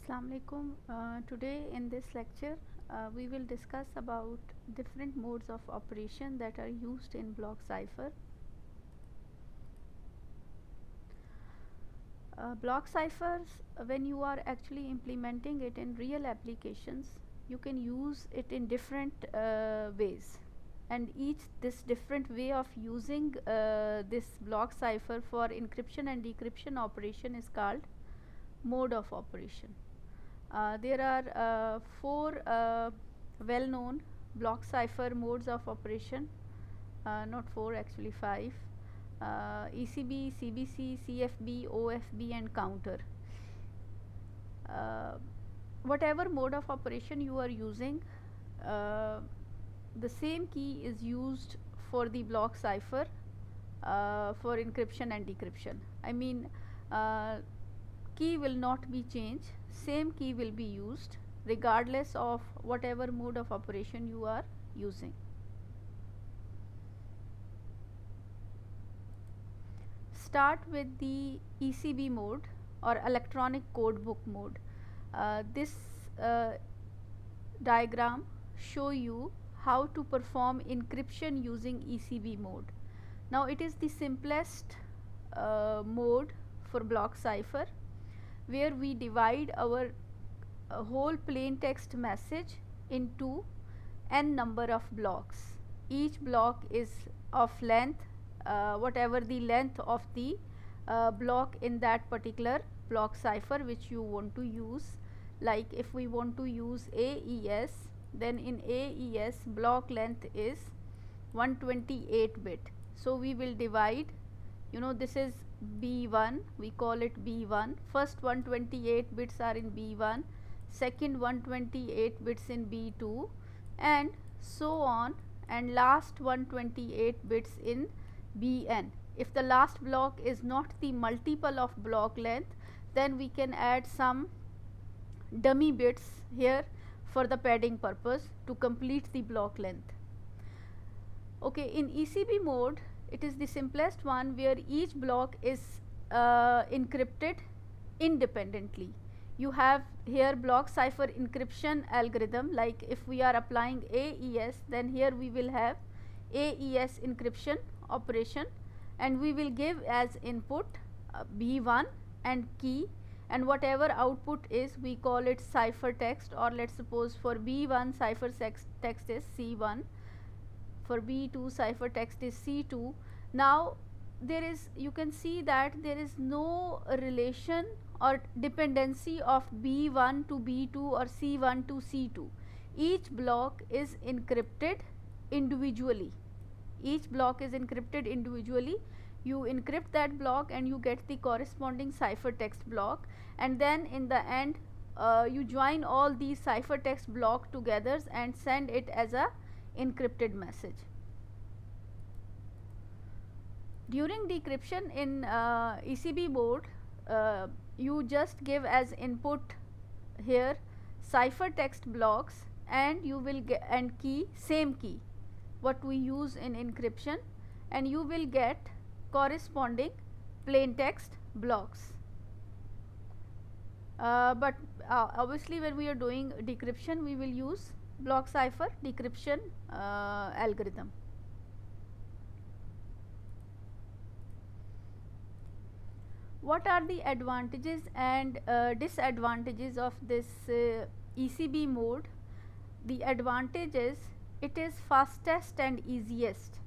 Assalamu alaikum. Today in this lecture we will discuss about different modes of operation that are used in block cipher. Block ciphers, when you are actually implementing it in real applications, you can use it in different ways, and this different way of using this block cipher for encryption and decryption operation is called mode of operation. There are four well-known block cipher modes of operation, not four, actually five: ECB, CBC, CFB, OFB and counter. Whatever mode of operation you are using, the same key is used for the block cipher for encryption and decryption. I mean, key will not be changed, same key will be used regardless of whatever mode of operation you are using. Start with the ECB mode or electronic code book mode. This diagram show you how to perform encryption using ECB mode. Now it is the simplest mode for block cipher, where we divide our whole plain text message into n number of blocks. Each block is of length whatever the length of the block in that particular block cipher which you want to use. Like if we want to use AES, then in AES block length is 128 bit. So we will divide, this is B1, we call it B1. First 128 bits are in B1, second 128 bits in B2, and so on, and last 128 bits in Bn. If the last block is not the multiple of block length, then we can add some dummy bits here for the padding purpose to complete the block length. Okay, in ECB mode it is the simplest one, where each block is encrypted independently. You have here block cipher encryption algorithm. Like if we are applying AES, then here we will have AES encryption operation, and we will give as input B1 and key, and whatever output is, we call it cipher text, or let's suppose for B1 cipher text is C1, for B2 cipher text is C2. Now you can see that there is no relation or dependency of B1 to B2 or C1 to C2. Each block is encrypted individually. Each block is encrypted individually. You encrypt that block and you get the corresponding cipher text block, and then in the end you join all these cipher text block together and send it as a encrypted message. During decryption in ECB mode, you just give as input here cipher text blocks, and you will get, and key, same key what we use in encryption, and you will get corresponding plain text blocks. But obviously when we are doing decryption, we will use block cipher decryption algorithm. What are the advantages and disadvantages of this ECB mode? The advantage is it is fastest and easiest.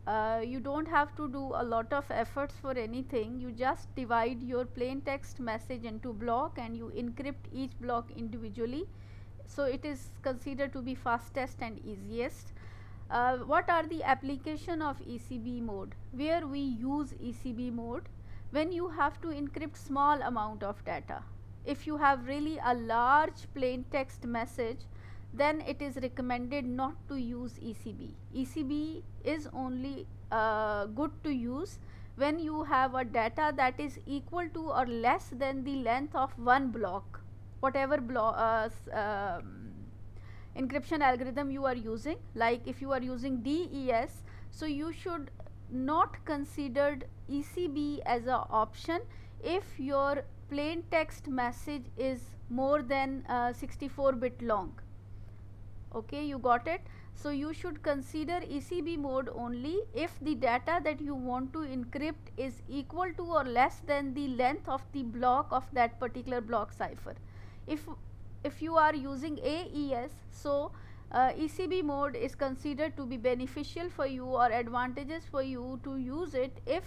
You don't have to do a lot of efforts for anything. You just divide your plain text message into block and you encrypt each block individually. So it is considered to be fastest and easiest. What are the application of ECB mode? Where we use ECB mode? When you have to encrypt small amount of data. If you have really a large plain text message, then it is recommended not to use ECB. ECB is only good to use when you have a data that is equal to or less than the length of one block, whatever encryption algorithm you are using. Like if you are using DES, so you should not consider ECB as an option if your plain text message is more than 64-bit long. Okay, you got it. So you should consider ECB mode only if the data that you want to encrypt is equal to or less than the length of the block of that particular block cipher. If you are using AES, so ECB mode is considered to be beneficial for you or advantageous for you to use it if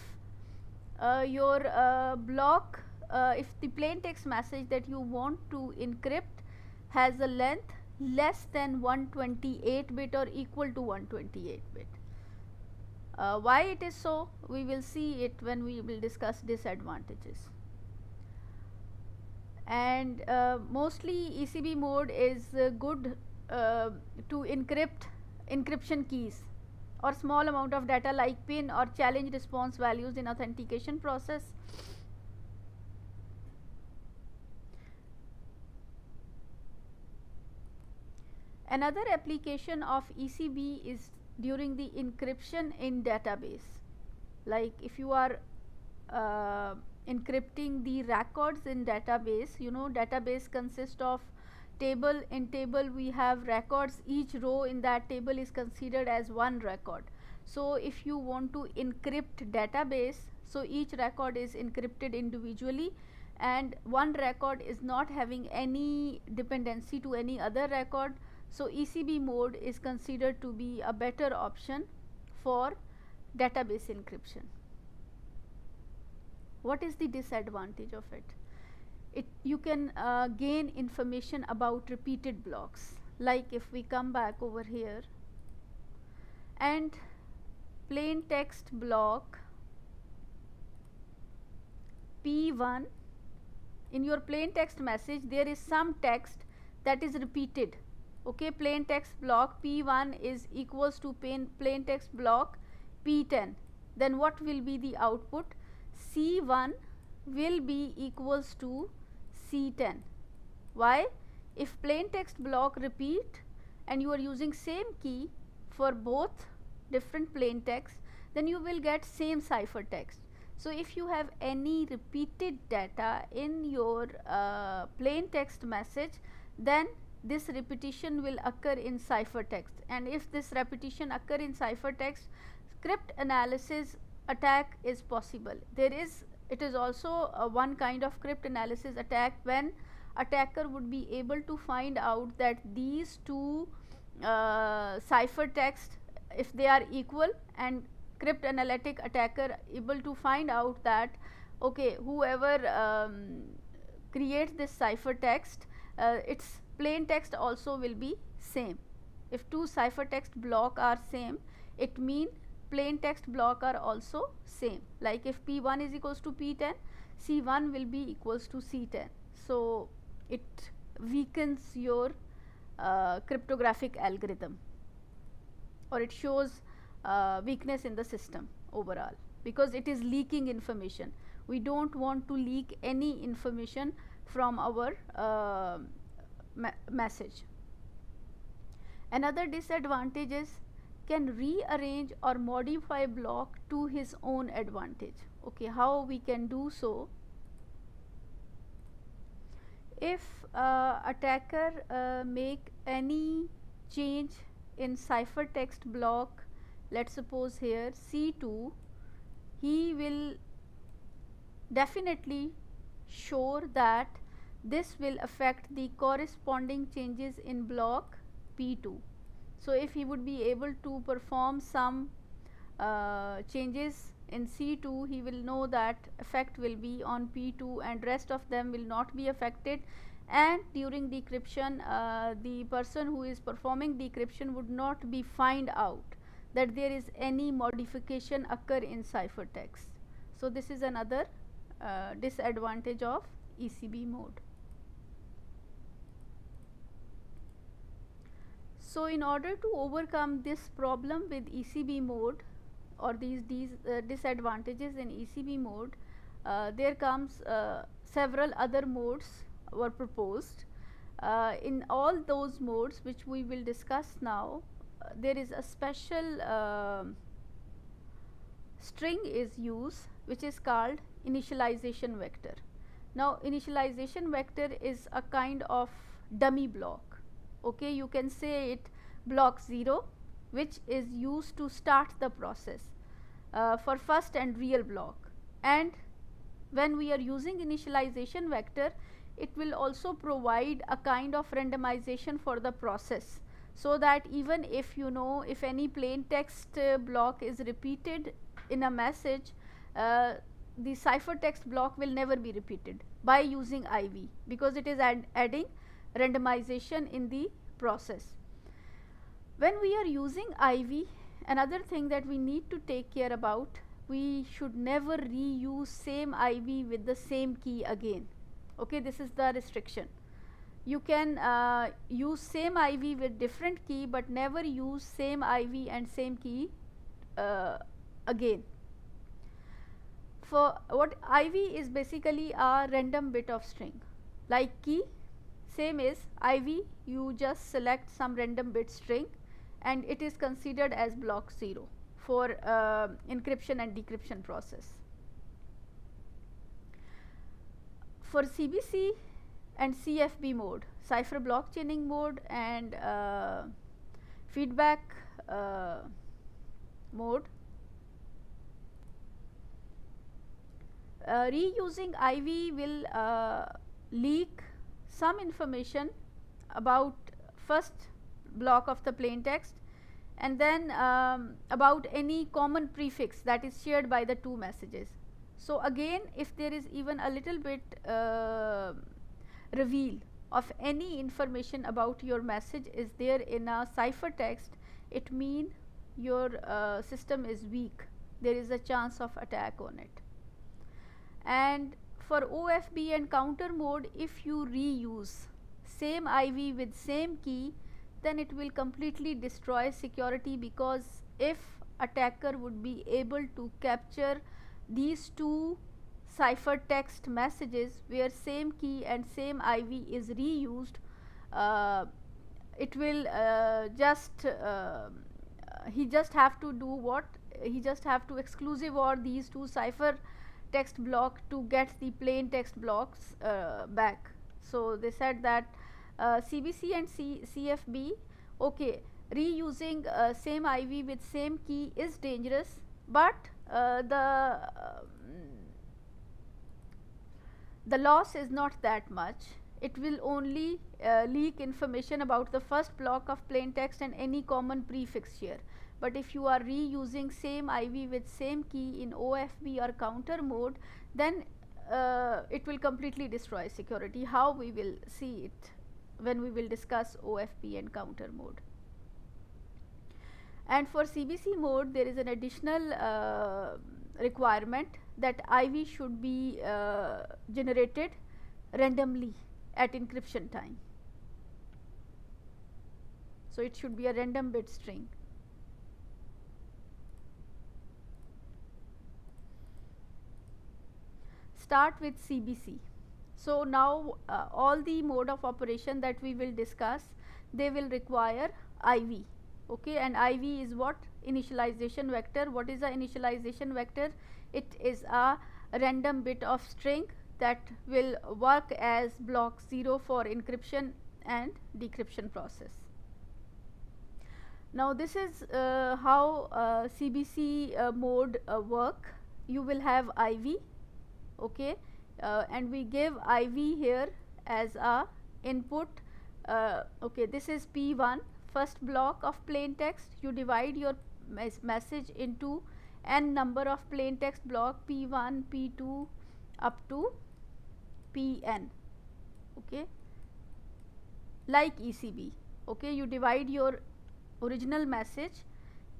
your block, if the plain text message that you want to encrypt has a length less than 128-bit or equal to 128-bit. Why it is so, we will see it when we will discuss disadvantages. And mostly ECB mode is good to encrypt encryption keys or small amount of data like PIN or challenge response values in authentication process. Another application of ECB is during the encryption in database. Like if you are encrypting the records in database, you know, database consists of table. In table we have records, each row in that table is considered as one record. So if you want to encrypt database, so each record is encrypted individually and one record is not having any dependency to any other record. So ECB mode is considered to be a better option for database encryption. What is the disadvantage of it? You can gain information about repeated blocks. Like if we come back over here and plain text block P1, in your plain text message there is some text that is repeated. Okay, plain text block P1 is equals to plain text block P10. Then what will be the output? C1 will be equals to C10. Why? If plain text block repeat and you are using same key for both different plain text, then you will get same ciphertext. So if you have any repeated data in your plain text message, then this repetition will occur in ciphertext, and if this repetition occur in ciphertext, crypt analysis attack is possible. It is also one kind of crypt analysis attack when attacker would be able to find out that these two ciphertext, if they are equal, and crypt analytic attacker able to find out that okay, whoever creates this ciphertext, its plain text also will be same. If two ciphertext block are same, it means plain text block are also same. Like if P1 is equals to P10, C1 will be equals to C10. So it weakens your cryptographic algorithm, or it shows weakness in the system overall, because it is leaking information. We don't want to leak any information from our message. Another disadvantage is can rearrange or modify block to his own advantage. Okay, how we can do so? If attacker make any change in ciphertext block, let's suppose here C2, he will definitely sure that this will affect the corresponding changes in block P2. So if he would be able to perform some changes in C2, he will know that effect will be on P2 and rest of them will not be affected, and during decryption the person who is performing decryption would not be find out that there is any modification occur in ciphertext. So this is another disadvantage of ECB mode. So in order to overcome this problem with ECB mode, or these disadvantages in ECB mode, there comes several other modes were proposed. In all those modes which we will discuss now, there is a special string is used which is called initialization vector. Now initialization vector is a kind of dummy block. Okay, you can say it block 0, which is used to start the process for first and real block. And when we are using initialization vector, it will also provide a kind of randomization for the process, so that even if you know if any plain text block is repeated in a message, the ciphertext block will never be repeated by using IV, because it is adding randomization in the process. When we are using IV, another thing that we need to take care about, we should never reuse same IV with the same key again. Okay, this is the restriction. You can use same IV with different key, but never use same IV and same key again. For what IV is basically a random bit of string, like key, same is IV, you just select some random bit string and it is considered as block 0 for encryption and decryption process. For CBC and CFB mode, cipher block chaining mode and feedback mode, reusing IV will leak some information about first block of the plain text, and then about any common prefix that is shared by the two messages. So again, if there is even a little bit reveal of any information about your message is there in a ciphertext, it means your system is weak, there is a chance of attack on it. And for OFB and counter mode, if you reuse same IV with same key, then it will completely destroy security, because if attacker would be able to capture these two ciphertext messages where same key and same IV is reused, it will he just have to do what? He just have to exclusive OR these two cipher text block to get the plain text blocks back. So they said that CBC and CFB, okay, reusing same IV with same key is dangerous, but the loss is not that much. It will only leak information about the first block of plain text and any common prefix here. But if you are reusing same IV with same key in OFB or counter mode, then it will completely destroy security. How we will see it when we will discuss OFB and counter mode. And for CBC mode, there is an additional requirement that IV should be generated randomly at encryption time. So it should be a random bit string. Start with CBC. So now all the mode of operation that we will discuss, they will require IV. Okay, and IV is what? Initialization vector. What is a initialization vector? It is a random bit of string that will work as block 0 for encryption and decryption process. Now this is how CBC mode work. You will have IV, okay, and we give IV here as a input. Okay, this is P1, first block of plain text. You divide your message into n number of plain text block, P1, P2 up to Pn, okay, like ECB. Okay, you divide your original message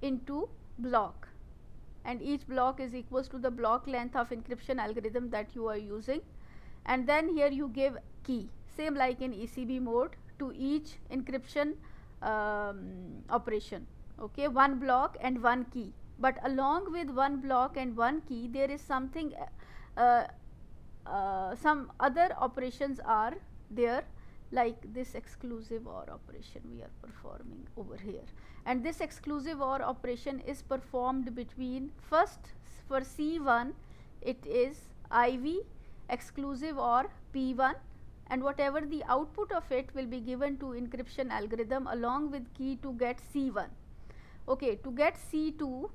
into block, and each block is equals to the block length of encryption algorithm that you are using, and then here you give key, same like in ECB mode, to each encryption operation. Okay, one block and one key, but along with one block and one key there is something some other operations are there, like this exclusive OR operation we are performing over here, and this exclusive OR operation is performed between, first for C1 it is IV, exclusive or P1, and whatever the output of it will be given to encryption algorithm along with key to get C1. Okay, to get C2,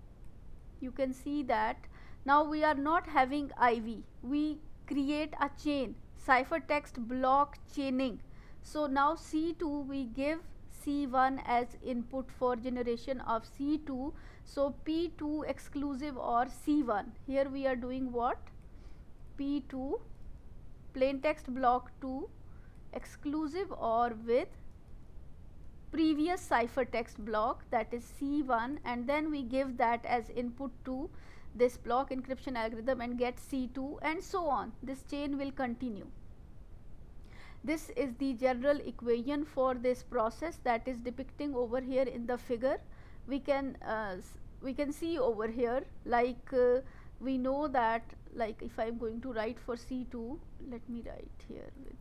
you can see that now we are not having IV, we create a chain, ciphertext block chaining. So now C2 we give C1 as input for generation of C2. So P2 exclusive or C1, here we are doing what? P2 plain text block 2 exclusive or with previous ciphertext block, that is C1, and then we give that as input to this block encryption algorithm and get C2, and so on. This chain will continue. This is the general equation for this process that is depicting over here in the figure. We can see over here, like we know that, like if I am going to write for C2, let me write here with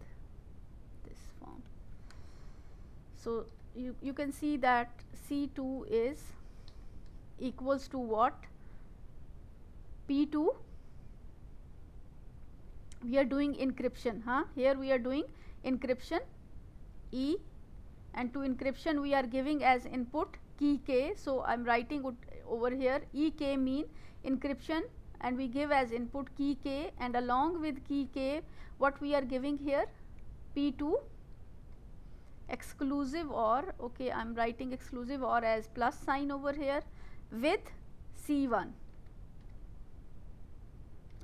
this form. So you can see that C2 is equals to what? P2, we are doing encryption, here we are doing encryption E, and to encryption we are giving as input key K. So I am writing it over here, EK mean encryption, and we give as input key K, and along with key K what we are giving here? P2 exclusive or, okay, I am writing exclusive or as plus sign over here, with C1.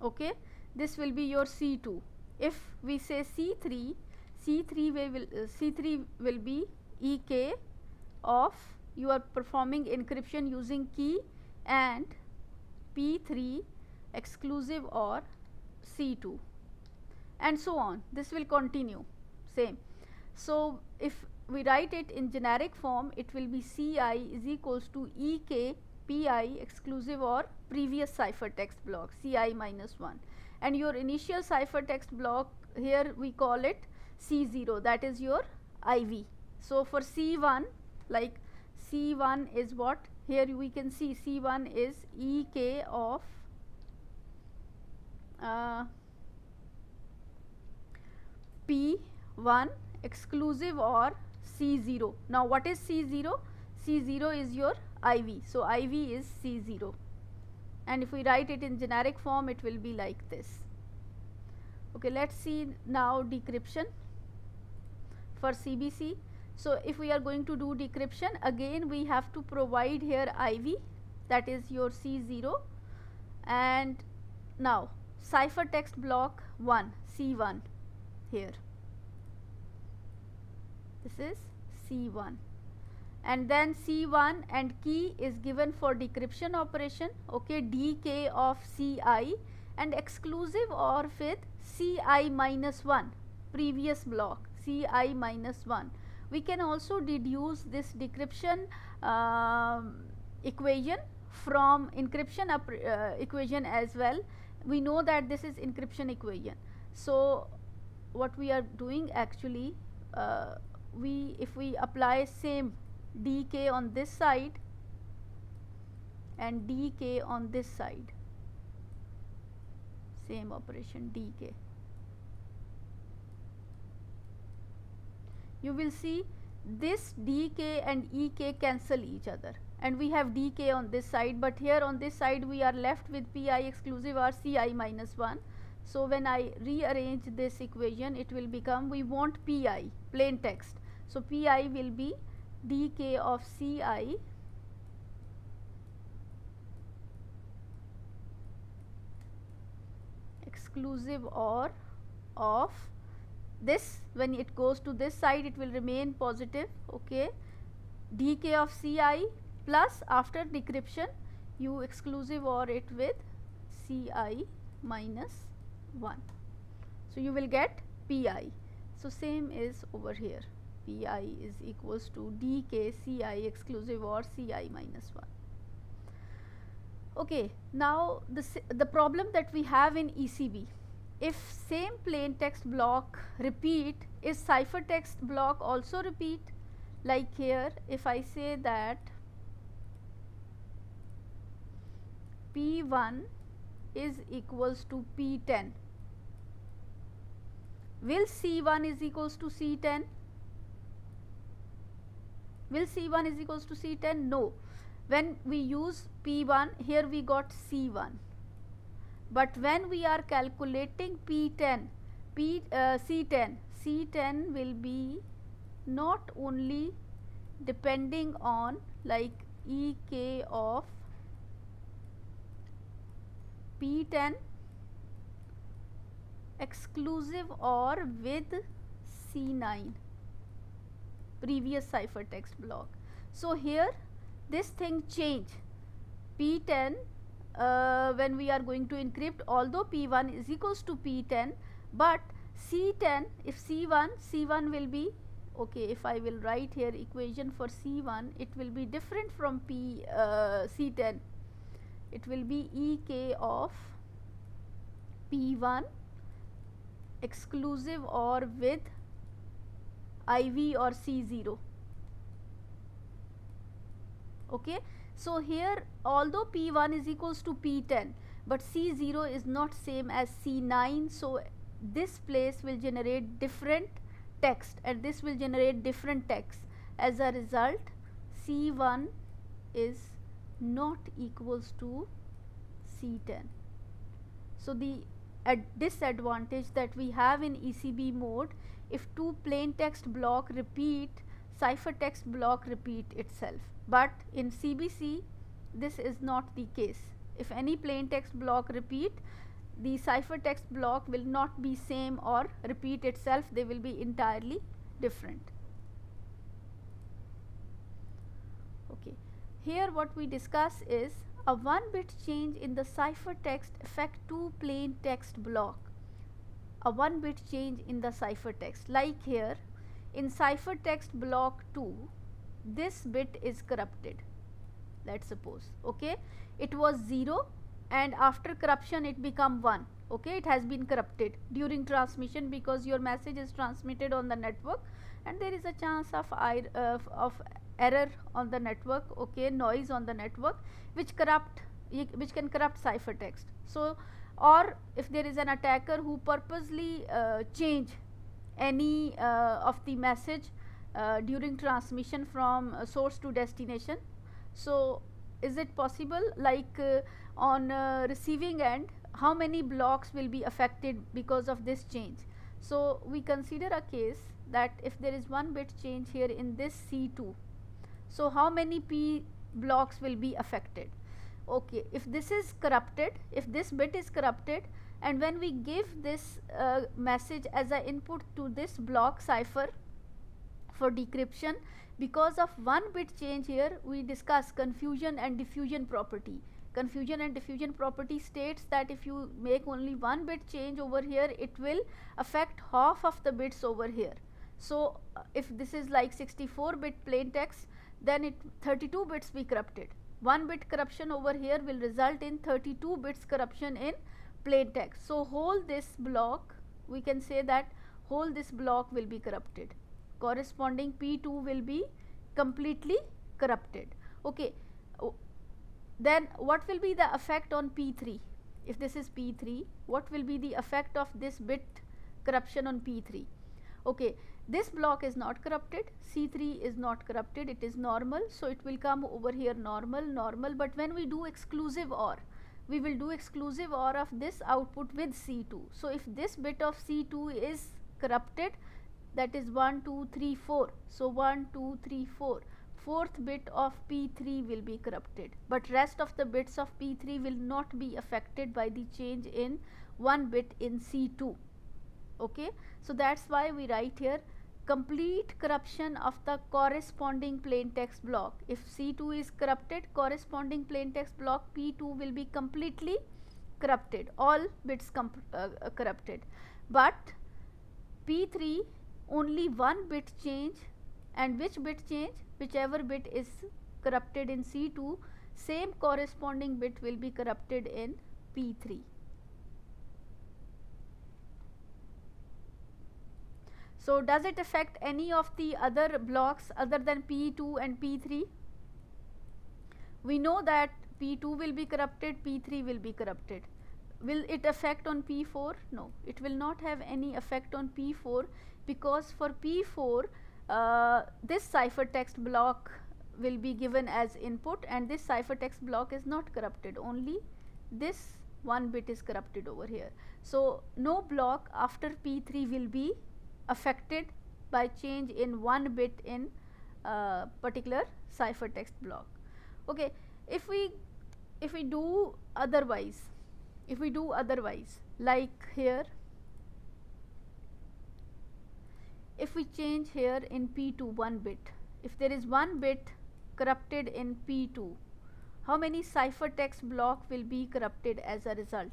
Okay, this will be your C2. If we say C3, C3 will be EK of, you are performing encryption using key, and P3 exclusive or C2, and so on. This will continue same. So if we write it in generic form, it will be Ci is equals to EK Pi exclusive or previous ciphertext block Ci minus 1, and your initial ciphertext block, here we call it C0, that is your IV. So for C1, like C1 is what? Here we can see C1 is EK of P1 exclusive or C0. Now what is C0? C0 is your IV, so IV is C0, and if we write it in generic form, it will be like this. Okay, let's see now decryption for CBC. So if we are going to do decryption, again we have to provide here IV, that is your C0, and now ciphertext block 1 C1 here, this is C1, and then C1 and key is given for decryption operation, okay, DK of CI, and exclusive or with Ci minus 1, previous block Ci minus 1. We can also deduce this decryption equation from encryption equation as well. We know that this is encryption equation. So what we are doing actually, if we apply same dk on this side and dk on this side, same operation dk, you will see this dk and ek cancel each other, and we have dk on this side, but here on this side we are left with pi exclusive or ci minus 1. So when I rearrange this equation, it will become, we want pi plain text, so pi will be dk of ci exclusive or of this, when it goes to this side it will remain positive, okay, dk of ci plus after decryption you exclusive or it with ci minus 1. So you will get pi. So same is over here, pi is equals to dk ci exclusive or ci minus 1. Okay, now the problem that we have in ECB, if same plain text block repeat, is ciphertext block also repeat? Like here, if I say that P1 is equals to P10, Will C1 is equals to C10? Will C1 is equals to C10? No. When we use P1, here we got C1. But when we are calculating P10, C10 will be not only depending on like EK of P10 exclusive or with C9 previous ciphertext block. So here this thing change P10 when we are going to encrypt, although P1 is equals to P10, but C10, if C1 will be, okay, if I will write here equation for C1, it will be different from C10. It will be EK of P1 exclusive or with IV or C0. Okay, so here although P1 is equals to P10, but C0 is not same as C9, so this place will generate different text and this will generate different text. As a result, C1 is not equals to C10. So the disadvantage that we have in ECB mode, if two plain text block repeat, ciphertext block repeat itself. But in CBC this is not the case. If any plain text block repeat, the ciphertext block will not be same or repeat itself, they will be entirely different. Okay, here what we discuss is a 1-bit change in the ciphertext affect two plain text block. A 1-bit change in the ciphertext, like here in ciphertext block 2, this bit is corrupted, let's suppose. Okay, it was 0 and after corruption it become 1. Okay, it has been corrupted during transmission because your message is transmitted on the network and there is a chance of error on the network, okay, noise on the network, which can corrupt ciphertext. So, or if there is an attacker who purposely change any of the message during transmission from source to destination. So is it possible, like on receiving end, how many blocks will be affected because of this change? So we consider a case that if there is 1-bit change here in this C2, so how many P blocks will be affected? Okay, if this is corrupted, if this bit is corrupted, and when we give this message as an input to this block cipher for decryption, because of 1-bit change here, we discuss confusion and diffusion property. Confusion and diffusion property states that if you make only 1-bit change over here, it will affect half of the bits over here. So if this is like 64-bit plain text, then 32 bits be corrupted. 1-bit corruption over here will result in 32 bits corruption in plain text. So whole this block, we can say that whole this block will be corrupted. Corresponding P2 will be completely corrupted. Okay, then what will be the effect on P3? If this is P3, what will be the effect of this bit corruption on P3? Okay, this block is not corrupted, C3 is not corrupted, it is normal, so it will come over here normal, but when we do exclusive OR, we will do exclusive OR of this output with C2. So if this bit of C2 is corrupted, that is 1, 2, 3, 4. So 1, 2, 3, 4. Fourth bit of P3 will be corrupted, but rest of the bits of P3 will not be affected by the change in 1 bit in C2. Okay, so that's why we write here complete corruption of the corresponding plain text block. If C2 is corrupted, corresponding plain text block P2 will be completely corrupted, all bits corrupted. But P3 only 1 bit change, and which bit change? Whichever bit is corrupted in C2, same corresponding bit will be corrupted in P3. So does it affect any of the other blocks other than P2 and P3? We know that P2 will be corrupted, P3 will be corrupted. will it affect on P4? No, it will not have any effect on P4, because for P4 this ciphertext block will be given as input, and this ciphertext block is not corrupted, only this one bit is corrupted over here. So no block after P3 will be affected by change in one bit in particular ciphertext block. Okay, if we do otherwise, like here, if we change here in P2 one bit, if there is one bit corrupted in P2, how many ciphertext block will be corrupted as a result?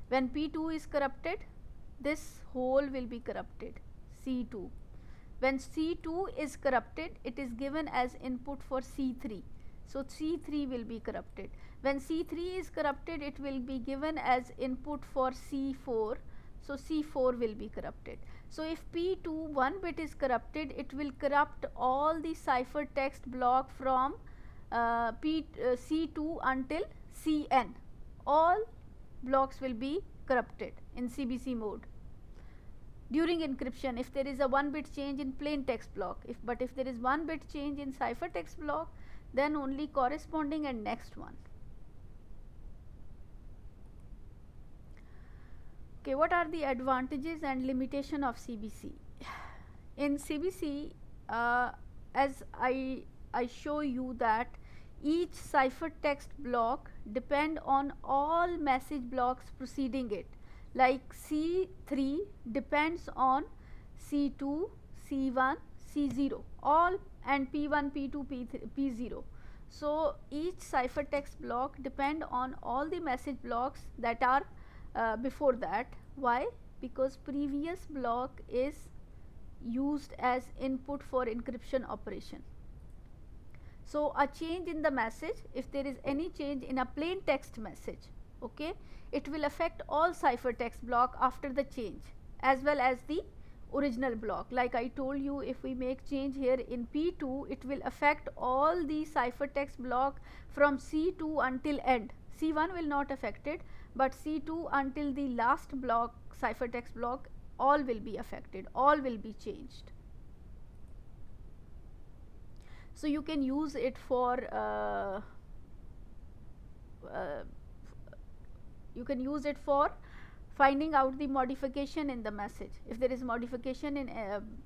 When P2 is corrupted, this whole will be corrupted, C2. When C2 is corrupted, it is given as input for C3. So C3 will be corrupted. When C3 is corrupted, it will be given as input for C4. So C4 will be corrupted. So if P2 one bit is corrupted, it will corrupt all the ciphertext block from C2 until Cn. All blocks will be corrupted in CBC mode during encryption. If there is a one bit change in plain text block, but if there is one bit change in ciphertext block, then only corresponding and next one. Okay, what are the advantages and limitation of CBC? In CBC, as I show you that each ciphertext block depend on all message blocks preceding it, like C3 depends on C2, C1, C0, all, and P1, P2, P3, P0. So each ciphertext block depend on all the message blocks that are before that. Why? Because previous block is used as input for encryption operation. So a change in the message, if there is any change in a plain text message, okay, it will affect all ciphertext block after the change as well as the original block. Like I told you, if we make change here in P2, it will affect all the ciphertext block from C2 until end. C1 will not affect it, but C2 until the last block, ciphertext block, all will be affected, all will be changed. So you can use it for finding out the modification in the message. If there is modification in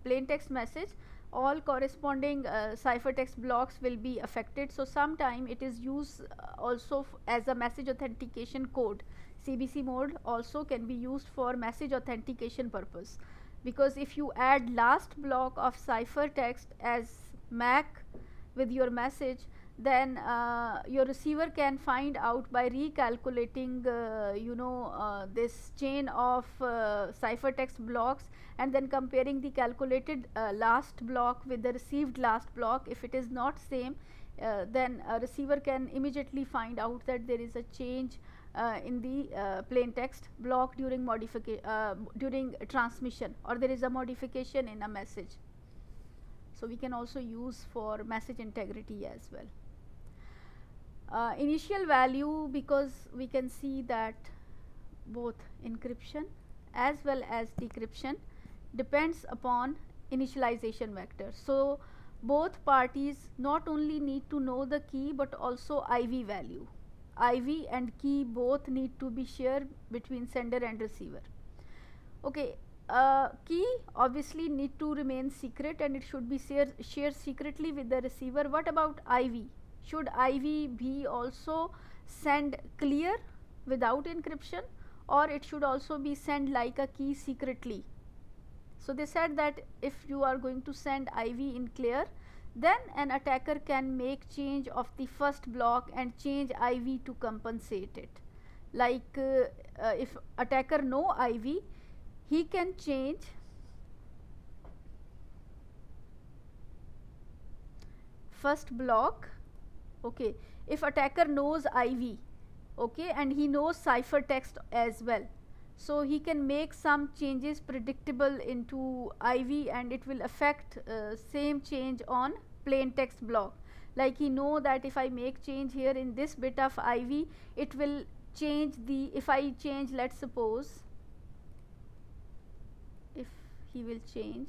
plain text message, all corresponding ciphertext blocks will be affected. So sometime it is used also as a message authentication code. CBC mode also can be used for message authentication purpose, because if you add last block of ciphertext as MAC with your message, then your receiver can find out by recalculating this chain of ciphertext blocks and then comparing the calculated last block with the received last block. If it is not same, then a receiver can immediately find out that there is a change in the plain text block during during transmission, or there is a modification in a message. So we can also use for message integrity as well. Initial value, because we can see that both encryption as well as decryption depends upon initialization vector. So both parties not only need to know the key but also IV value. IV and key both need to be shared between sender and receiver. Okay, key obviously need to remain secret and it should be shared secretly with the receiver. What about IV? Should IV be also send clear without encryption, or it should also be sent like a key secretly? So they said that if you are going to send IV in clear, then an attacker can make change of the first block and change IV to compensate it. Like if attacker know IV, he can change first block. Okay, if attacker knows IV, okay, and he knows ciphertext as well, so he can make some changes predictable into IV and it will affect same change on plain text block. Like he know that if I make change here in this bit of IV, it will change the, if I change, let's suppose if he will change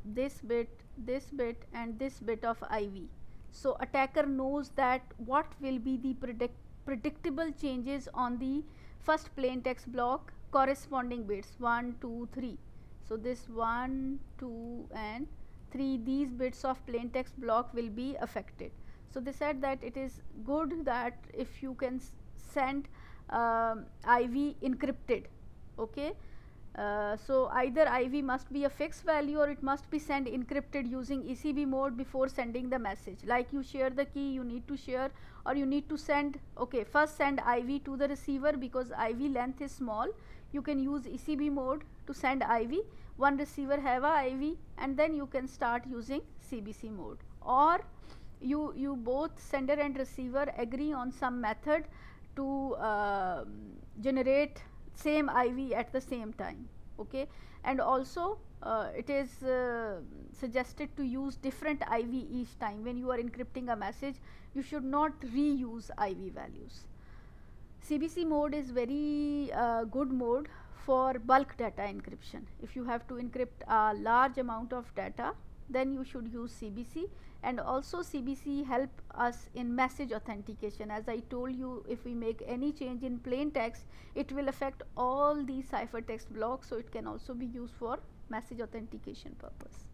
this bit, this bit and this bit of IV, so attacker knows that what will be the predictable changes on the first plain text block corresponding bits 1 2 3. So this 1 2 and 3, these bits of plain text block will be affected. So they said that it is good that if you can send IV encrypted, okay. So either IV must be a fixed value or it must be sent encrypted using ECB mode before sending the message. Like you share the key, you need to share, or you need to send, okay, first send IV to the receiver because IV length is small. You can use ECB mode to send IV, one receiver have a IV, and then you can start using CBC mode, or you both sender and receiver agree on some method to generate same IV at the same time, okay. And also it is suggested to use different IV each time. When you are encrypting a message, you should not reuse IV values. CBC mode is very good mode for bulk data encryption. If you have to encrypt a large amount of data, then you should use CBC. And also CBC help us in message authentication. As I told you, if we make any change in plain text, it will affect all these ciphertext blocks, so it can also be used for message authentication purpose.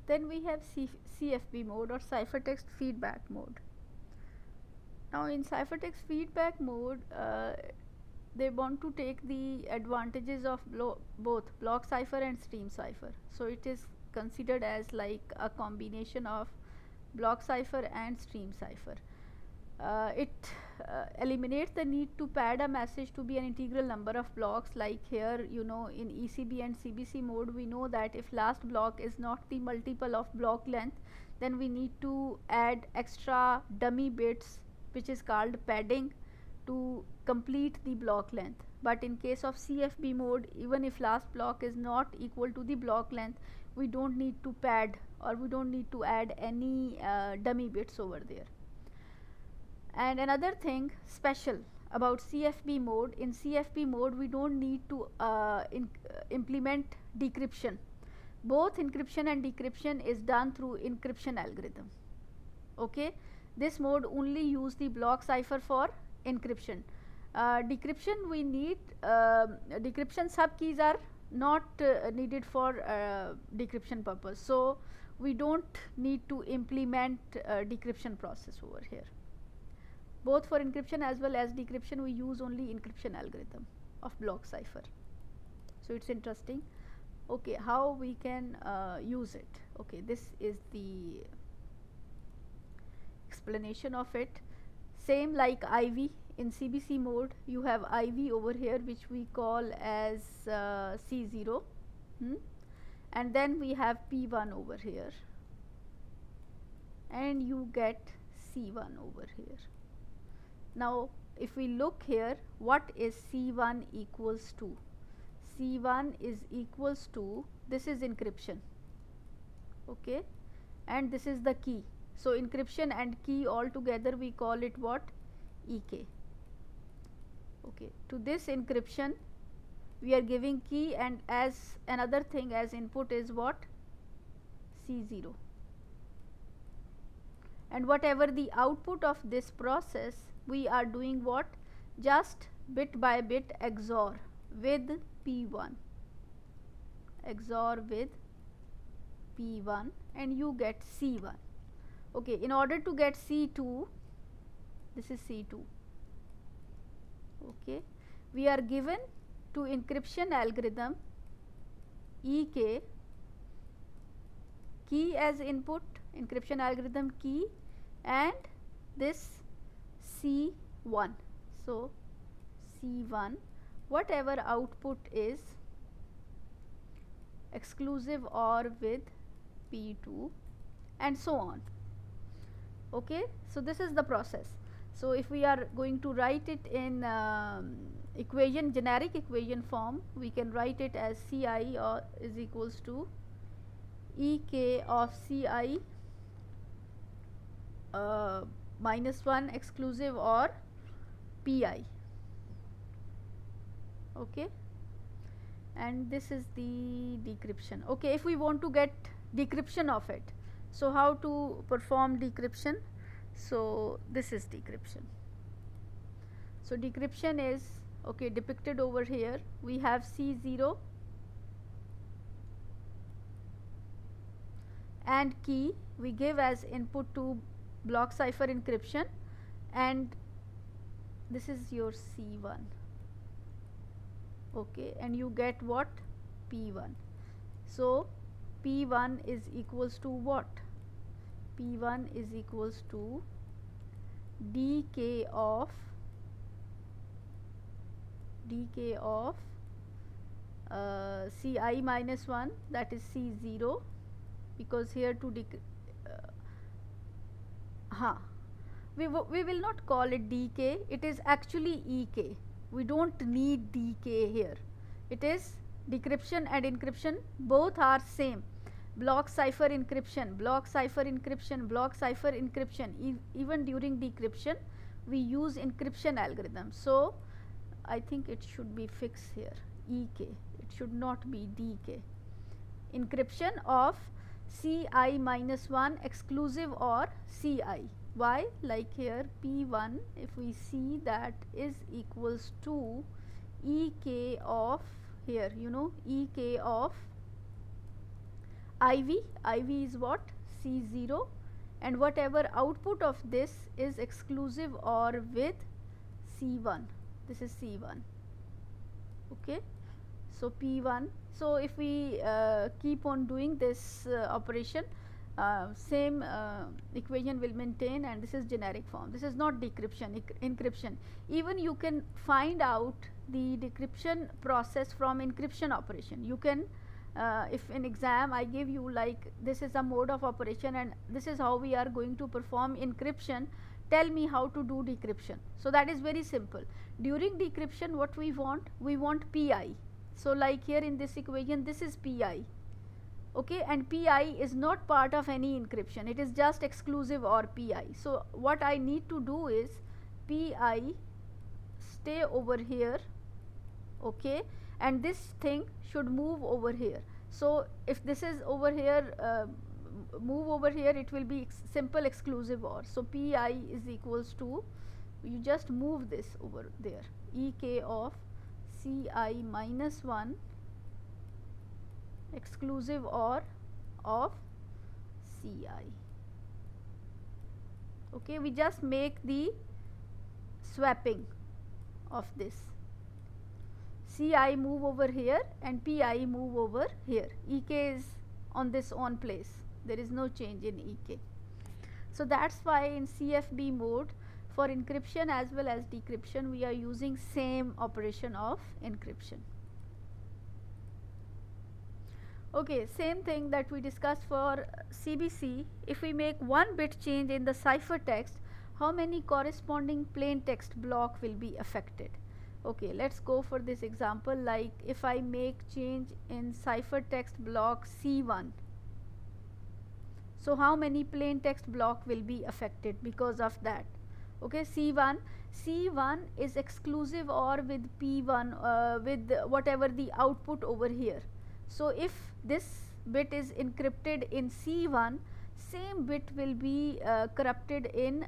Then we have CFB mode, or ciphertext feedback mode. Now in ciphertext feedback mode, they want to take the advantages of both block cipher and stream cipher. So it is considered as like a combination of block cipher and stream cipher. It eliminates the need to pad a message to be an integral number of blocks. Like here, you know, in ECB and CBC mode, we know that if last block is not the multiple of block length, then we need to add extra dummy bits, which is called padding, to complete the block length. But in case of CFB mode, even if last block is not equal to the block length, we don't need to pad, or we don't need to add any dummy bits over there. And another thing special about CFB mode, in CFB mode we don't need to implement decryption. Both encryption and decryption is done through encryption algorithm, okay. This mode only use the block cipher for encryption. Decryption we need, decryption sub keys are not needed for decryption purpose, so we don't need to implement decryption process over here. Both for encryption as well as decryption, we use only encryption algorithm of block cipher. So it's interesting. Okay, how we can use it? Okay, this is the explanation of it. Same like IV. In CBC mode, you have IV over here, which we call as C0, and then we have P1 over here, and you get C1 over here. Now if we look here, what is C1 equals to? C1 is equals to, this is encryption, okay, and this is the key. So encryption and key all together we call it what? EK. Okay, to this encryption we are giving key, and as another thing as input is what? C0. And whatever the output of this process, we are doing what? Just bit by bit XOR with P1, XOR with P1, and you get C1. Okay, in order to get C2, this is C2, okay, we are given to encryption algorithm EK, key as input, encryption algorithm key, and this C1. So C1, whatever output is exclusive OR with P2, and so on. Okay, so this is the process. So if we are going to write it in equation, generic equation form, we can write it as Ci or is equals to EK of Ci -1 exclusive or pi. Okay, and this is the decryption. Okay, if we want to get decryption of it, so how to perform decryption? So this is decryption. So decryption is, okay, depicted over here. We have C0 and key we give as input to block cipher encryption, and this is your C1. Okay, and you get what? P1. So P1 is equals to what? P1 is equals to dk of Ci minus 1, that is C0, because here to we will not call it dk, it is actually ek. We don't need dk here. It is decryption and encryption, both are same. Block cipher encryption, block cipher encryption, block cipher encryption. Even during decryption we use encryption algorithm. So I think it should be fixed here, ek, it should not be dk. Encryption of Ci minus 1 exclusive or Ci. Why? Like here P1, if we see, that is equals to ek of, here you know, ek of IV. IV is what? C0, and whatever output of this is exclusive or with C1. This is C1. Okay, so P1. So if we keep on doing this operation, same equation will maintain, and this is generic form. This is not decryption, encryption. Even you can find out the decryption process from encryption operation. You can, if in exam I give you like this is a mode of operation and this is how we are going to perform encryption, tell me how to do decryption. So that is very simple. During decryption what we want? We want pi. So like here in this equation, this is pi. Okay, and pi is not part of any encryption, it is just exclusive or pi. So what I need to do is pi stay over here, okay, and this thing should move over here. So if this is over here, move over here, it will be simple exclusive or. So pi is equals to, you just move this over there, ek of Ci minus 1 exclusive or of Ci. Okay, we just make the swapping of this. Ci move over here and pi move over here. Ek is on this on place, there is no change in ek. So that's why in CFB mode, for encryption as well as decryption, we are using same operation of encryption. Okay, same thing that we discussed for CBC. If we make 1 bit change in the ciphertext, how many corresponding plain text block will be affected? Okay, let's go for this example. Like if I make change in ciphertext block C1, so how many plain text block will be affected because of that? Okay, C1 is exclusive or with P1, with whatever the output over here. So if this bit is encrypted in C1, same bit will be corrupted in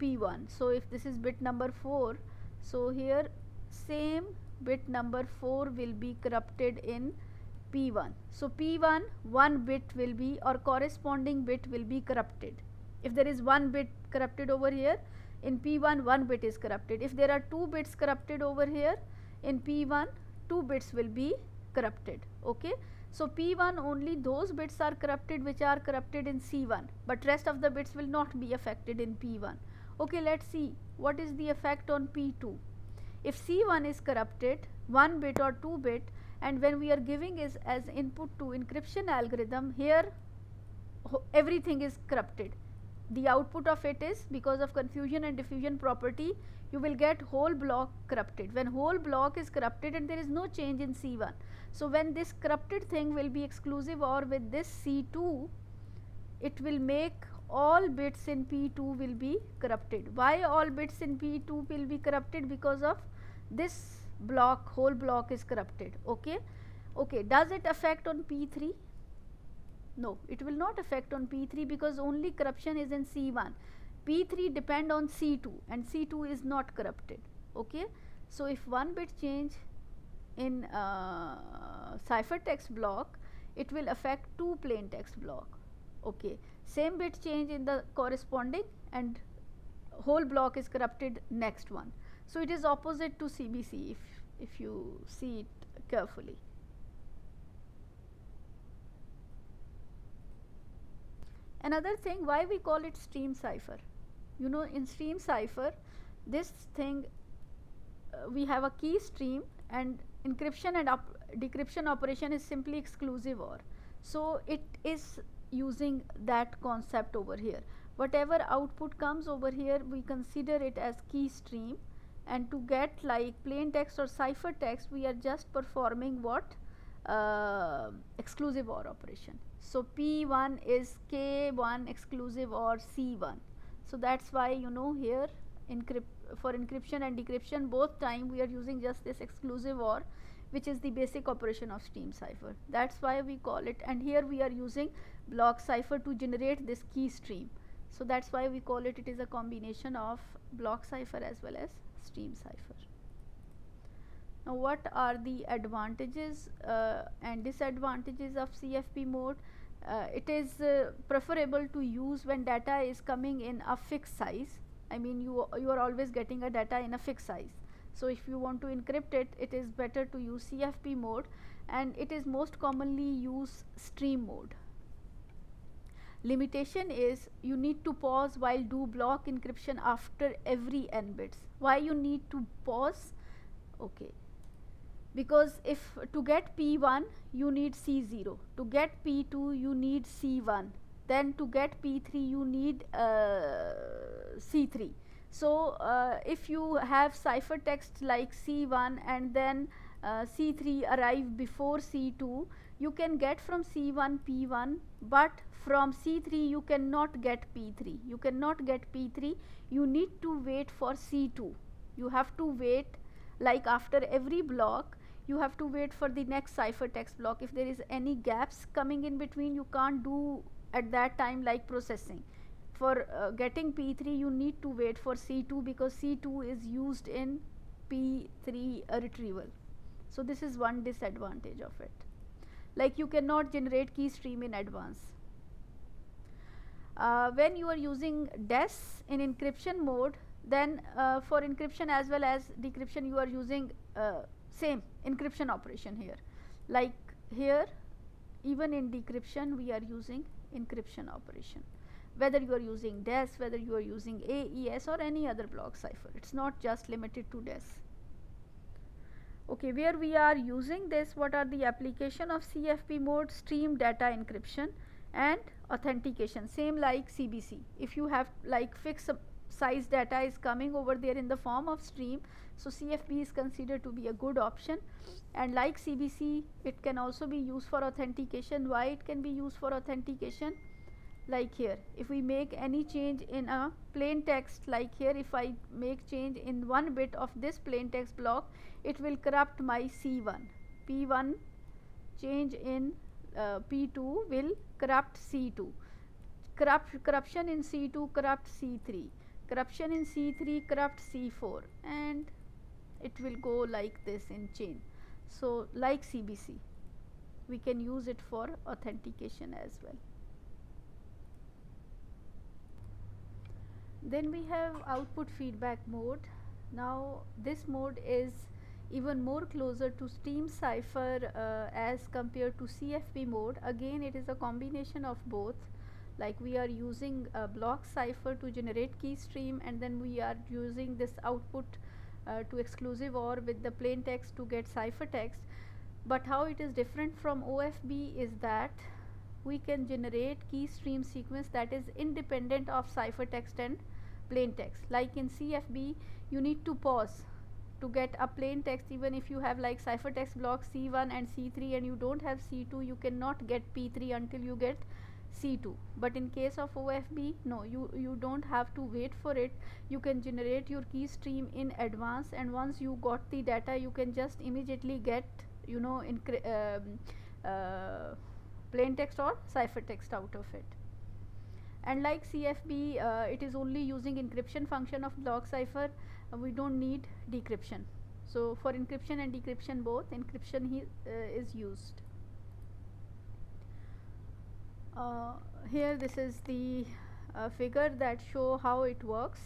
P1. So if this is bit number 4, so here same bit number 4 will be corrupted in P1. So P1, 1 bit will be, or corresponding bit will be corrupted. If there is 1 bit corrupted over here, in P1 1 bit is corrupted. If there are 2 bits corrupted over here, in P1 2 bits will be corrupted. Okay, so P1 only those bits are corrupted which are corrupted in C1, but rest of the bits will not be affected in P1. Okay, let's see what is the effect on P2. If C1 is corrupted 1 bit or 2 bit, and when we are giving is as input to encryption algorithm, here everything is corrupted. The output of it is, because of confusion and diffusion property, you will get whole block corrupted. When whole block is corrupted and there is no change in C1, so when this corrupted thing will be exclusive or with this C2, it will make all bits in P2 will be corrupted. Why all bits in P2 will be corrupted? Because of this block, whole block is corrupted. Okay. Okay, does it affect on P3? No, it will not affect on P3 because only corruption is in C1. P3 depend on C2 and C2 is not corrupted. Okay, so if one bit change in ciphertext block, it will affect two plain text block. Okay, same bit change in the corresponding and whole block is corrupted next one. So it is opposite to CBC if you see it carefully. Another thing, why we call it stream cipher? You know, in stream cipher, this thing we have a key stream, and encryption and decryption operation is simply exclusive OR. So it is using that concept over here. Whatever output comes over here, we consider it as key stream, and to get like plain text or cipher text, we are just performing what? Exclusive OR operation. So P1 is K1 exclusive OR C1. So that's why, you know, here for encryption and decryption both time we are using just this exclusive OR, which is the basic operation of stream cipher. That's why we call it, and here we are using block cipher to generate this key stream. So that's why we call it, it is a combination of block cipher as well as stream cipher. Now what are the advantages and disadvantages of CFP mode? It is preferable to use when data is coming in a fixed size. I mean, you are always getting a data in a fixed size. So if you want to encrypt it, it is better to use CFP mode, and it is most commonly used stream mode. Limitation is you need to pause while do block encryption after every n bits. Why you need to pause? Okay, because if to get P1 you need C0, to get P2 you need C1, then to get P3 you need C3. So if you have ciphertext like C1 and then C3 arrive before C2, you can get from C1 P1, but from C3 you cannot get P3. You cannot get P3. You need to wait for C2. You have to wait, like after every block you have to wait for the next ciphertext block. If there is any gaps coming in between, you can't do at that time like processing. For getting P3 you need to wait for C2 because C2 is used in P3 retrieval. So this is one disadvantage of it. Like you cannot generate key stream in advance. When you are using DES in encryption mode, then for encryption as well as decryption you are using same encryption operation here. Like here, even in decryption we are using encryption operation, whether you are using DES, whether you are using AES or any other block cipher. It's not just limited to DES. Okay, where we are using this, what are the application of CFP mode? Stream data encryption and authentication, same like CBC. If you have like fixed size data is coming over there in the form of stream, so CFP is considered to be a good option. And like CBC, it can also be used for authentication. Why it can be used for authentication? Like here, if we make any change in a plain text, like here if I make change in one bit of this plain text block, it will corrupt my C1. P1 change in P2 will corrupt C2. Corruption in C2 corrupt C3. Corruption in C3 corrupt C4, and it will go like this in chain. So like CBC, we can use it for authentication as well. Then we have output feedback mode. Now this mode is even more closer to stream cipher as compared to CFP mode. Again, it is a combination of both. Like we are using a block cipher to generate key stream, and then we are using this output to exclusive OR with the plain text to get ciphertext. But how it is different from OFB is that we can generate key stream sequence that is independent of ciphertext and plain text. Like in CFB, you need to pause to get a plain text. Even if you have like ciphertext block C1 and C3 and you don't have C2, you cannot get P3 until you get C2. But in case of OFB, no, you don't have to wait for it. You can generate your key stream in advance, and once you got the data, you can just immediately get, you know, plain text or ciphertext out of it. And like CFB, it is only using encryption function of block cipher. We don't need decryption. So for encryption and decryption both, encryption is used. Here this is the figure that show how it works.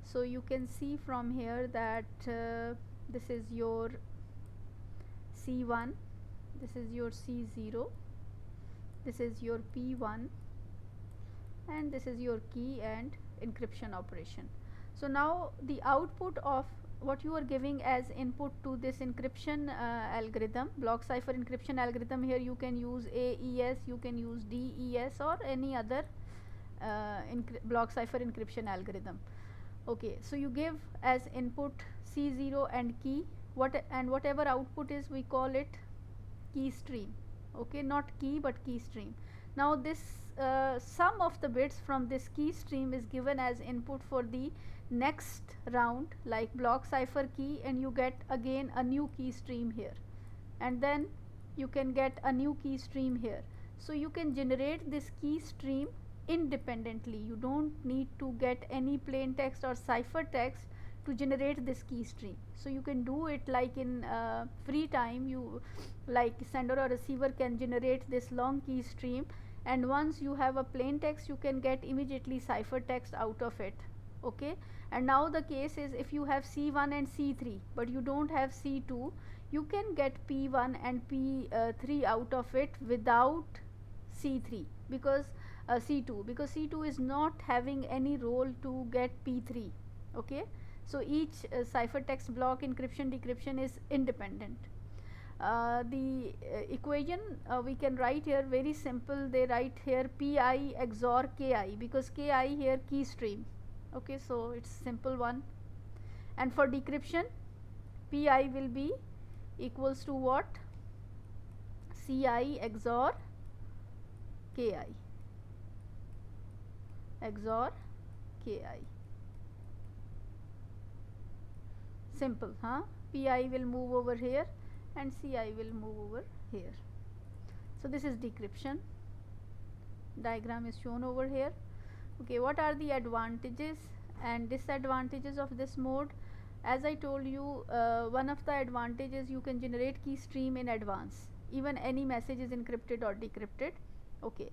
So you can see from here that this is your C1, this is your C0, this is your P1, and this is your key and encryption operation. So now the output of what you are giving as input to this encryption algorithm, block cipher encryption algorithm, here you can use AES, you can use DES, or any other block cipher encryption algorithm. Okay, so you give as input C0 and key, whatever output is, we call it key stream. Okay, not key but key stream. Now this sum of the bits from this key stream is given as input for the next round, like block cipher key, and you get again a new key stream here, and then you can get a new key stream here. So you can generate this key stream independently. You don't need to get any plain text or ciphertext to generate this key stream. So you can do it like in free time. You, like sender or receiver, can generate this long key stream, and once you have a plain text, you can get immediately ciphertext out of it. Okay, and now the case is, if you have C1 and C3 but you don't have C2, you can get P1 and P3 out of it without C3, because C2, because C2 is not having any role to get P3. Okay, so each ciphertext block encryption decryption is independent. The equation we can write here very simple. They write here Pi XOR Ki, because Ki here key stream. Okay, so it's simple one. And for decryption, Pi will be equals to what? Ci XOR Ki, XOR Ki. Simple, huh? Pi will move over here and Ci will move over here. So this is decryption. Diagram is shown over here. Okay, what are the advantages and disadvantages of this mode? As I told you, one of the advantages, you can generate key stream in advance, even any message is encrypted or decrypted. Okay,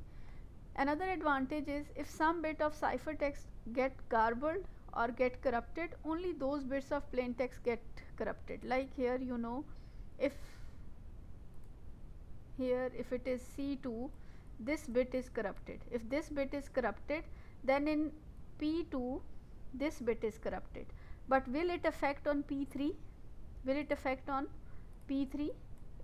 another advantage is, if some bit of ciphertext get garbled or get corrupted, only those bits of plain text get corrupted. Like here, you know, if it is C2, this bit is corrupted. If this bit is corrupted, then in P2 this bit is corrupted. But will it affect on P3? Will it affect on P3?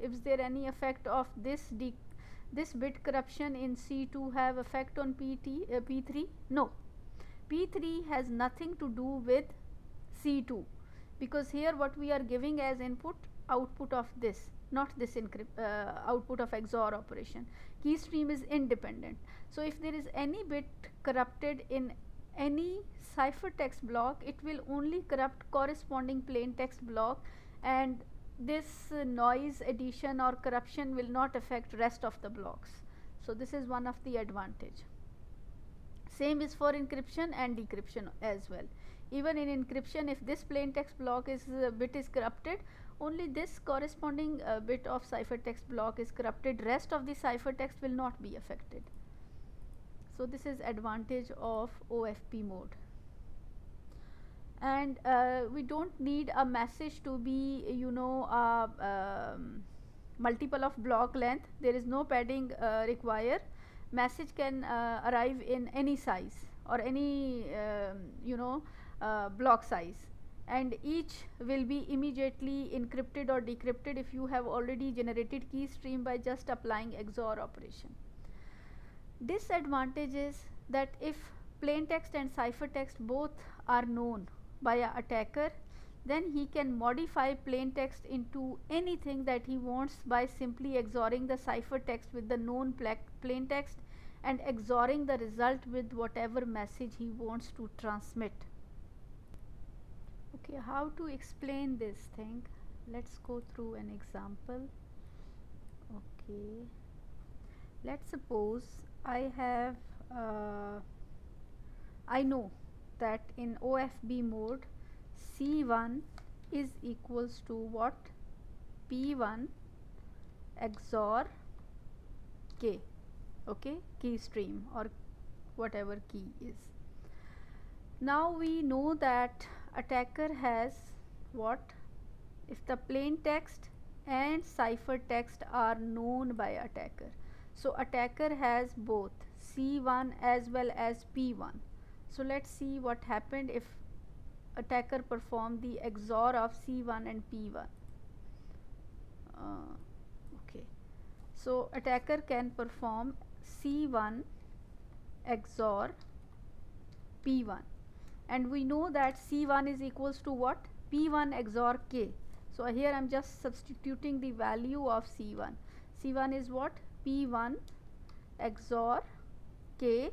Is there any effect of this bit corruption in C2 have effect on P3? No. P3 has nothing to do with C2, because here what we are giving as input, output of this, not this output of XOR operation. Key stream is independent. So if there is any bit corrupted in any ciphertext block, it will only corrupt corresponding plain text block, and this noise addition or corruption will not affect rest of the blocks. So this is one of the advantage. Same is for encryption and decryption as well. Even in encryption, if this plain text block is bit is corrupted, only this corresponding bit of ciphertext block is corrupted, rest of the ciphertext will not be affected. So this is advantage of OFP mode. And we don't need a message to be, you know, multiple of block length. There is no padding required. Message can arrive in any size or any you know, block size, and each will be immediately encrypted or decrypted if you have already generated key stream by just applying XOR operation. Disadvantage is that if plain text and ciphertext both are known by an attacker, then he can modify plain text into anything that he wants by simply XORing the ciphertext with the known plain text, and XORing the result with whatever message he wants to transmit. Okay, how to explain this thing? Let's go through an example. Okay, let's suppose I know that in OFB mode C1 is equals to what? P1 XOR K, okay, key stream or whatever key is. Now we know that attacker has what? If the plain text and ciphertext are known by attacker, so attacker has both C1 as well as P1. So let's see what happened if attacker performed the XOR of C1 and P1. Okay, so attacker can perform C1 XOR P1, and we know that C1 is equals to what? P1 XOR K. So here I am just substituting the value of C1. C1 is what? P1 XOR K,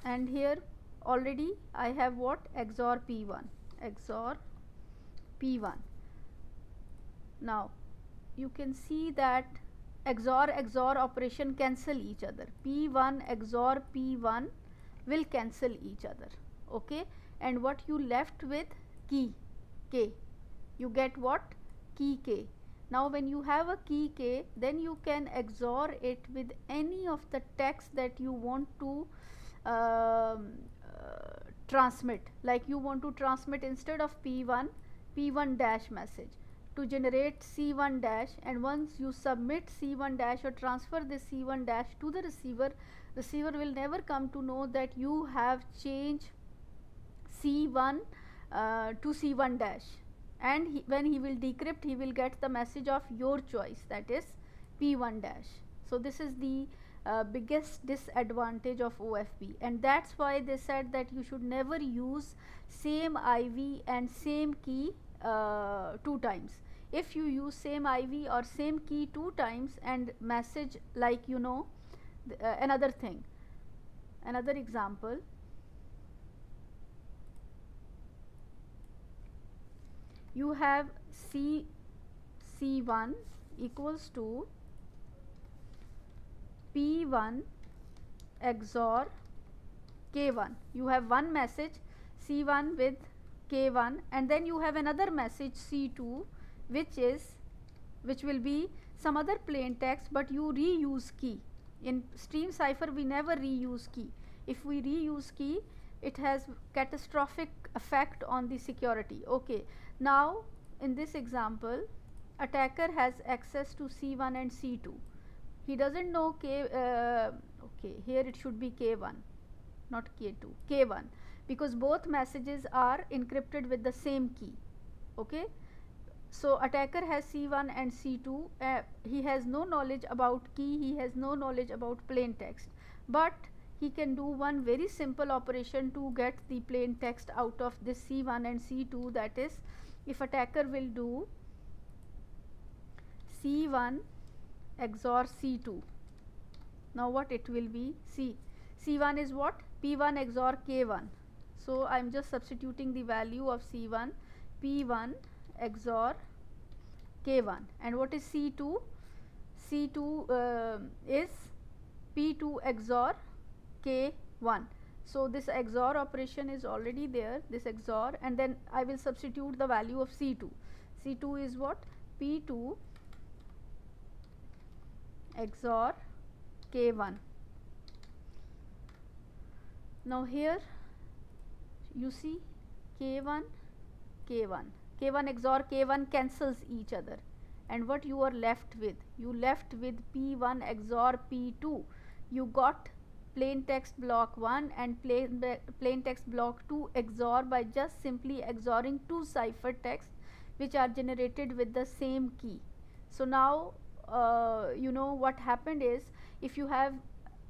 and here already I have what? XOR P1, XOR P1. Now you can see that XOR operation cancel each other. P1 XOR P1 will cancel each other, okay, and what you left with? Key K. You get what? Key K. Now when you have a key K, then you can XOR it with any of the text that you want to transmit. Like you want to transmit, instead of P1 dash message, to generate C1 dash, and once you submit C1 dash or transfer this C1 dash to the receiver, receiver will never come to know that you have changed C1 to C1 dash, and when he will decrypt, he will get the message of your choice, that is P1 dash. So this is the biggest disadvantage of OFB, and that's why they said that you should never use same IV and same key 2 times. If you use same IV or same key 2 times and message, like you know, another thing, another example, you have C1 equals to P1 XOR K1. You have one message C1 with K1, and then you have another message C2, which will be some other plain text, but you reuse key. In stream cipher we never reuse key. If we reuse key, it has catastrophic effect on the security. Okay, now in this example, attacker has access to C1 and C2. He doesn't know K, okay, here it should be K1, not K2, K1, because both messages are encrypted with the same key, okay. So attacker has C1 and C2, he has no knowledge about key, he has no knowledge about plain text, but he can do one very simple operation to get the plain text out of this C1 and C2, that is, if attacker will do C1 XOR C2, now what it will be? C1 is what? P1 XOR K1. So I am just substituting the value of C1, P1 XOR K1, and what is C2? C2 is P2 XOR K1. So this XOR operation is already there, this XOR, and then I will substitute the value of C2. C2 is what? P2 XOR K1. Now here you see K1 K1 XOR K1 cancels each other, and what you are left with? You left with P1 XOR P2. You got plain text block 1 and plain text block 2 XOR by just simply XORing two ciphertext which are generated with the same key. So now you know what happened is, if you have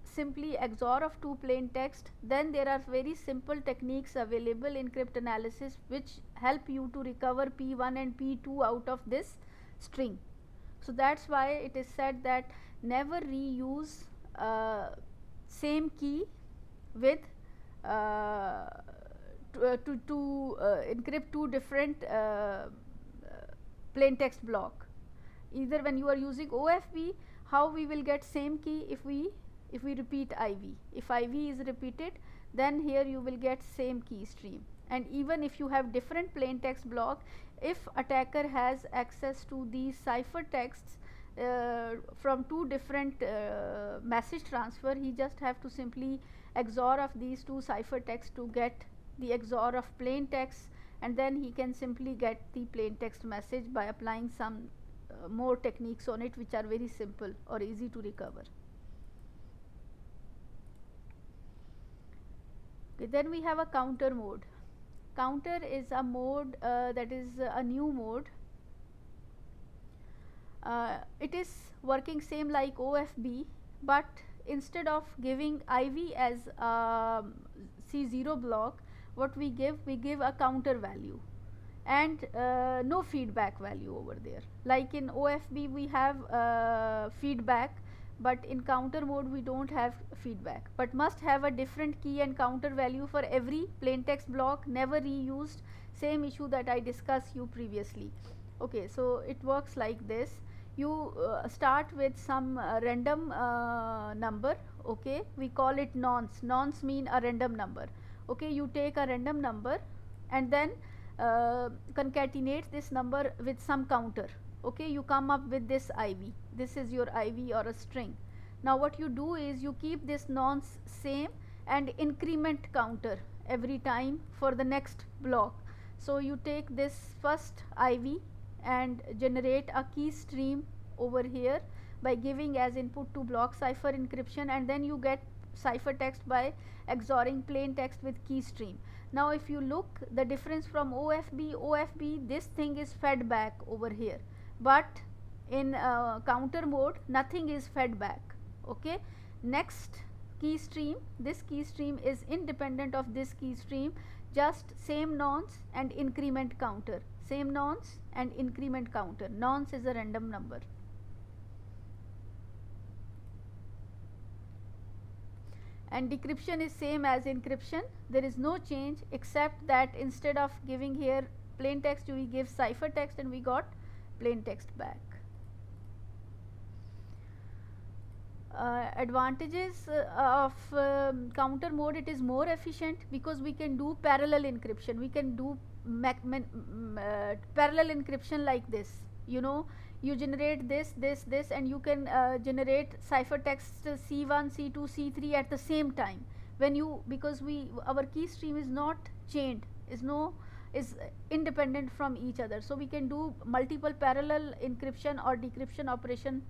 simply XOR of two plain text, then there are very simple techniques available in cryptanalysis which help you to recover P1 and P2 out of this string. So that's why it is said that never reuse same key with uh, to encrypt two different plain text block. Either when you are using OFB, how we will get same key if we repeat IV. If IV is repeated, then here you will get same key stream. And even if you have different plain text block, if attacker has access to these cipher texts from two different message transfer, he just have to simply XOR of these two cipher texts to get the XOR of plain text, and then he can simply get the plain text message by applying some more techniques on it, which are very simple or easy to recover. Okay, then we have a counter mode. Counter is a mode that is a new mode. It is working same like OFB, but instead of giving IV as C0 block, what we give a counter value and no feedback value over there. Like in OFB we have feedback, but in counter mode we don't have feedback, but must have a different key and counter value for every plain text block, never reused. Same issue that I discussed you previously. Okay, so it works like this. You start with some random number. Okay, we call it nonce. Nonce mean a random number. Okay, you take a random number and then concatenate this number with some counter. Okay, you come up with this IV. This is your IV or a string. Now what you do is you keep this nonce same and increment counter every time for the next block. So you take this first IV and generate a key stream over here by giving as input to block cipher encryption, and then you get cipher text by XORing plain text with key stream. Now if you look the difference from OFB, this thing is fed back over here, but in counter mode nothing is fed back. Okay, next key stream, this key stream is independent of this key stream, just same nonce and increment counter, same nonce and increment counter. Nonce is a random number. And decryption is same as encryption. There is no change except that instead of giving here plain text, we give cipher text and we got plain text back. Advantages of counter mode: it is more efficient because we can do parallel encryption. We can do parallel encryption like this. You know, you generate this and you can generate cipher text C1, C2, C3 at the same time when you, because our key stream is not chained, is independent from each other, so we can do multiple parallel encryption or decryption operation.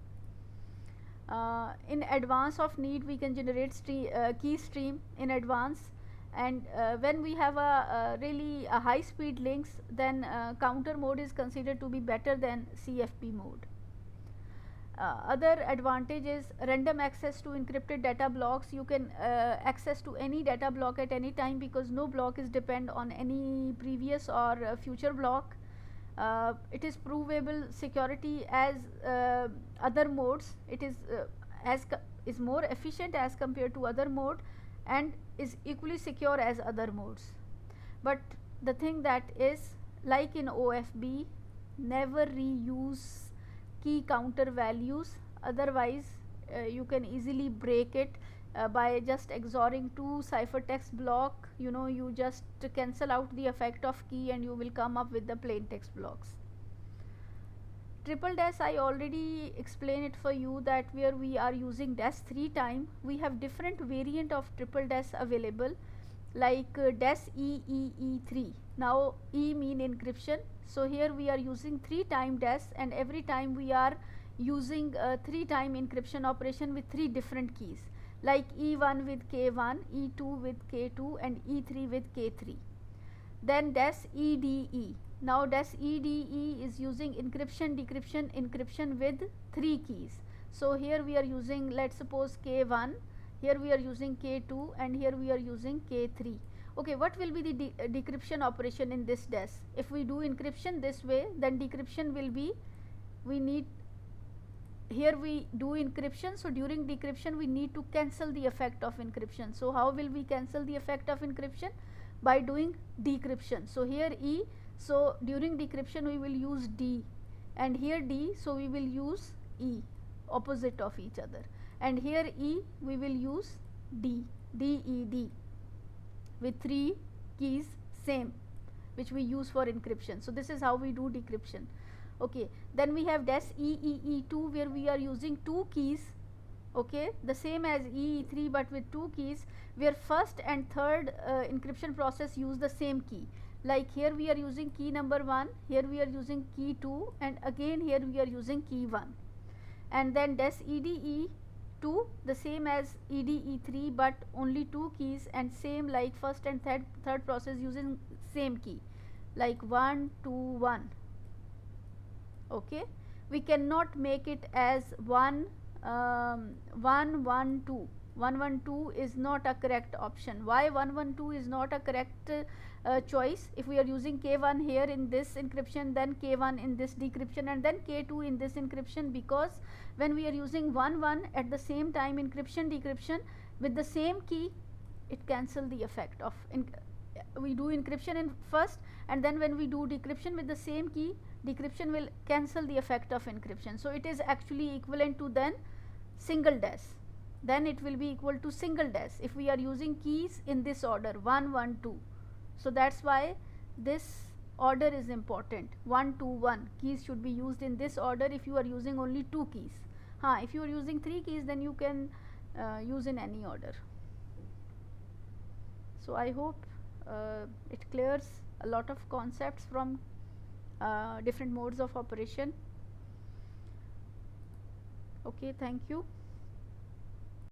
In advance of need, we can generate key stream in advance, and when we have a really high speed links, then counter mode is considered to be better than CFP mode. Other advantage is random access to encrypted data blocks. You can access to any data block at any time because no block is depend on any previous or future block. It is provable security as other modes. It is more efficient as compared to other mode and is equally secure as other modes. But the thing that is, like in OFB, never reuse key counter values, otherwise you can easily break it by just XORing two ciphertext block. You know, you just cancel out the effect of key and you will come up with the plain text blocks. Triple DES, I already explained it for you, that where we are using DES 3 time, we have different variant of triple DES available, like DES E3. Now E mean encryption, so here we are using 3 time DES, and every time we are using 3 time encryption operation with 3 different keys, like E1 with K1, E2 with K2 and E3 with K3. Then DES EDE. Now DES EDE is using encryption, decryption, encryption with 3 keys. So here we are using, let's suppose K1, here we are using K2 and here we are using K3. Okay, what will be the decryption operation in this DES? If we do encryption this way, then decryption will be, we need here we do encryption, so during decryption we need to cancel the effect of encryption. So how will we cancel the effect of encryption? By doing decryption. So here E, so during decryption we will use D, and here D, so we will use E, opposite of each other, and here E we will use D, DED, with 3 keys same, which we use for encryption. So this is how we do decryption. Okay, then we have DES EEE2, where we are using 2 keys, okay, the same as EE3 but with 2 keys, where first and third encryption process use the same key. Like here we are using key number 1, here we are using key 2, and again here we are using key 1. And then DES EDE2, the same as EDE3 but only 2 keys, and same like first and third process using same key, like 1 2 1. Okay, we cannot make it as 1 1 1 2. 1 1 2 is not a correct option. Why 1 1 2 is not a correct choice? If we are using K1 here in this encryption, then K1 in this decryption, and then K2 in this encryption, because when we are using 1 1 at the same time encryption decryption with the same key, it cancel the effect of we do encryption in first, and then when we do decryption with the same key, decryption will cancel the effect of encryption. So it is actually equivalent to then single DES, then it will be equal to single DES if we are using keys in this order 1 1 2. So that's why this order is important. 1 2 1 keys should be used in this order if you are using only 2 keys. If you are using 3 keys, then you can use in any order. So I hope it clears a lot of concepts from different modes of operation. Okay, thank you.